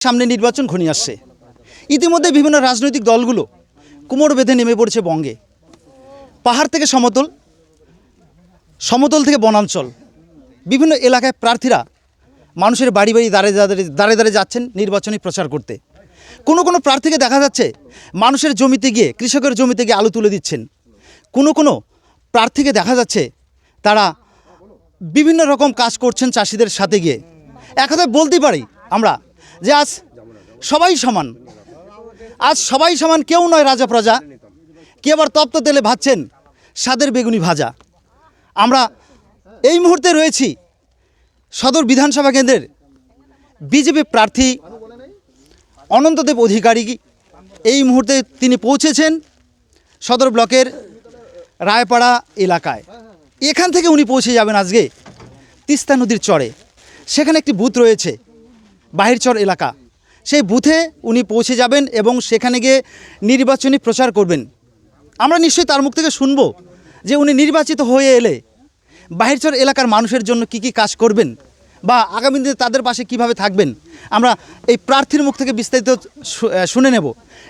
সামনে নির্বাচন ঘনিয়ে আসছে। ইতিমধ্যে বিভিন্ন রাজনৈতিক দলগুলো কোমর বেঁধে নেমে পড়ছে বঙ্গে। পাহাড় থেকে সমতল, সমতল থেকে বনাঞ্চল, বিভিন্ন এলাকায় প্রার্থীরা মানুষের বাড়ি বাড়ি দাঁড়ে যাচ্ছেন নির্বাচনী প্রচার করতে। কোনো প্রার্থীকে দেখা যাচ্ছে মানুষের জমিতে গিয়ে, কৃষকের জমিতে গিয়ে আলু তুলে দিচ্ছেন। কোনো প্রার্থীকে দেখা যাচ্ছে তারা বিভিন্ন রকম কাজ করছেন চাষিদের সাথে গিয়ে। এক কথায় বলতে পারি আমরা যে আজ সবাই সমান, কেউ নয় রাজা প্রজা। কে আবার তপ্ত তেলে ভাজছেন স্বাদের বেগুনি ভাজা। আমরা এই মুহূর্তে রয়েছি সদর বিধানসভা কেন্দ্রের বিজেপি প্রার্থী অনন্তদেব অধিকারী। এই মুহূর্তে তিনি পৌঁছেছেন সদর ব্লকের রায়পাড়া এলাকায়। এখান থেকে উনি পৌঁছে যাবেন আজকে তিস্তা নদীর চরে। সেখানে একটি বুথ রয়েছে, বাহিরচর এলাকা। সেই বুথে উনি পৌঁছে যাবেন এবং সেখানে গিয়ে নির্বাচনী প্রচার করবেন। আমরা নিশ্চয়ই তার মুখ থেকে শুনবো যে উনি নির্বাচিত হয়ে এলে বাহিরচর এলাকার মানুষের জন্য কি কাজ করবেন বা আগামী দিনে তাদের পাশে কিভাবে থাকবেন। আমরা এই প্রার্থীর মুখ থেকে বিস্তারিত শুনে নেব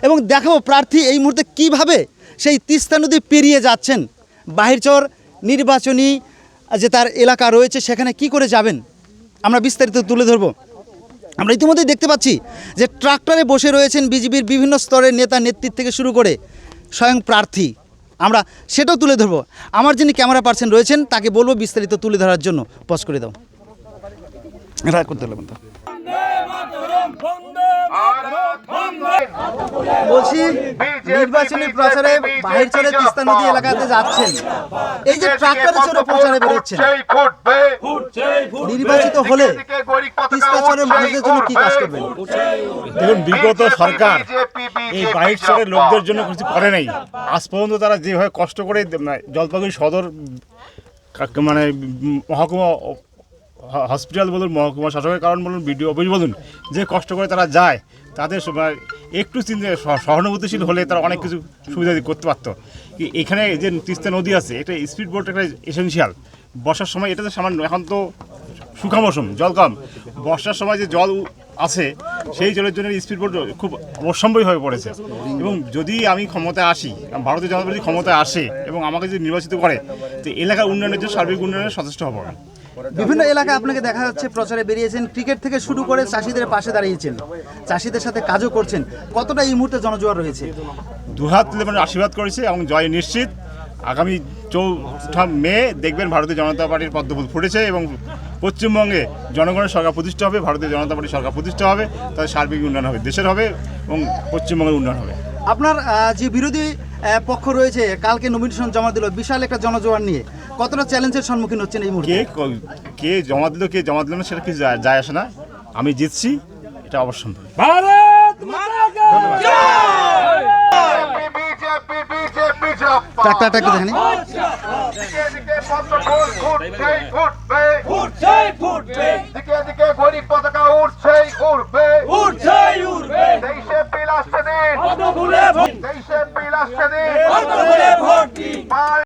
এবং দেখাবো প্রার্থী এই মুহূর্তে কিভাবে সেই তিস্তা নদী পেরিয়ে যাচ্ছেন। বাহিরচর নির্বাচনী যে তার এলাকা রয়েছে সেখানে কি করে যাবেন আমরা বিস্তারিত তুলে ধরব। আমরা ইতিমধ্যেই দেখতে পাচ্ছি যে ট্রাক্টরে বসে রয়েছেন বিজেপির বিভিন্ন স্তরের নেতা নেতৃত্ব থেকে শুরু করে স্বয়ং প্রার্থী। আমরা সেটাও তুলে ধরব। আমার যিনি ক্যামেরা পার্সন রয়েছেন তাকে বলবো বিস্তারিত তুলে ধরার জন্য। পজ করে দাও। বলছি নির্বাচনী প্রচারে বাহিরচরে তিস্তা নদী এলাকাতে যাচ্ছেন, এই যে ট্রাক্টরে চড়ে প্রচারে বেরোচ্ছেন, নির্বাচিত হলে তিস্তা চরের মানুষদের জন্য কি কাজ করবেন? দেখুন, বিগত সরকার এই বাহিরচরের লোকদের জন্য কিছু করে নাই। আজ পর্যন্ত তারা যেভাবে কষ্ট করে জলপাইগুড়ি সদর মানে মহকুমা হসপিটাল বলুন, মহকুমা শাসকের কারণ বলুন, বিডিও অফিস বলুন, যে কষ্ট করে তারা যায়, তাদের একটু সহানুভূতিশীল হলে তারা অনেক কিছু সুবিধা করতে পারত। এখানে যে তিস্তা নদী আছে, এটা স্পিড বোট একটা এসেনশিয়াল। বর্ষার সময় এটাতে সামান্য, এখন তো শুকা মৌসুম, জল কম। বর্ষার সময় যে জল আছে সেই জলের জন্য স্পিড বোট খুব অবশ্যম্ভাবী হয়ে পড়েছে। এবং যদি আমি ক্ষমতায় আসি, ভারতীয় জনতা পার্টি ক্ষমতায় আসে এবং আমাকে যদি নির্বাচিত করে, তো এলাকার উন্নয়নের জন্য, সার্বিক উন্নয়নের যথেষ্ট হবো। বিভিন্ন এলাকায় আপনাকে দেখা যাচ্ছে প্রচারে বেরিয়েছেন, ক্রিকেট থেকে শুরু করে চাষিদের পাশে দাঁড়িয়েছেন, চাষিদের সাথে কাজও করছেন। কতটা এই মুহূর্তে জনজোয়ার রয়েছে? দুহাত তুলে মানে আশীর্বাদ করেছে এবং জয় নিশ্চিত। আগামী 4 মে দেখবেন ভারতীয় জনতা পার্টির পদ্মফুল ফুটেছে এবং পশ্চিমবঙ্গে জনগণের সরকার প্রতিষ্ঠা হবে, ভারতীয় জনতা পার্টির সরকার প্রতিষ্ঠা হবে, তাদের সার্বিক উন্নয়ন হবে, দেশের হবে এবং পশ্চিমবঙ্গের উন্নয়ন হবে। আপনার যে বিরোধী পক্ষ রয়েছে কালকে নমিনেশন জমা দিল বিশাল একটা জনজোয়ার নিয়ে, কতটা চ্যালেঞ্জের সম্মুখীন হচ্ছেন এই মুহূর্তে? কে জমা দিল কে জমা দিল না সেটা কিছু যায় আসে না। আমি জিতছি, এটা অবশ্যম্ভাবী। ট্রাক্টরটা একটু দেখেন। দিকে গরিব পতাকা উঠছেই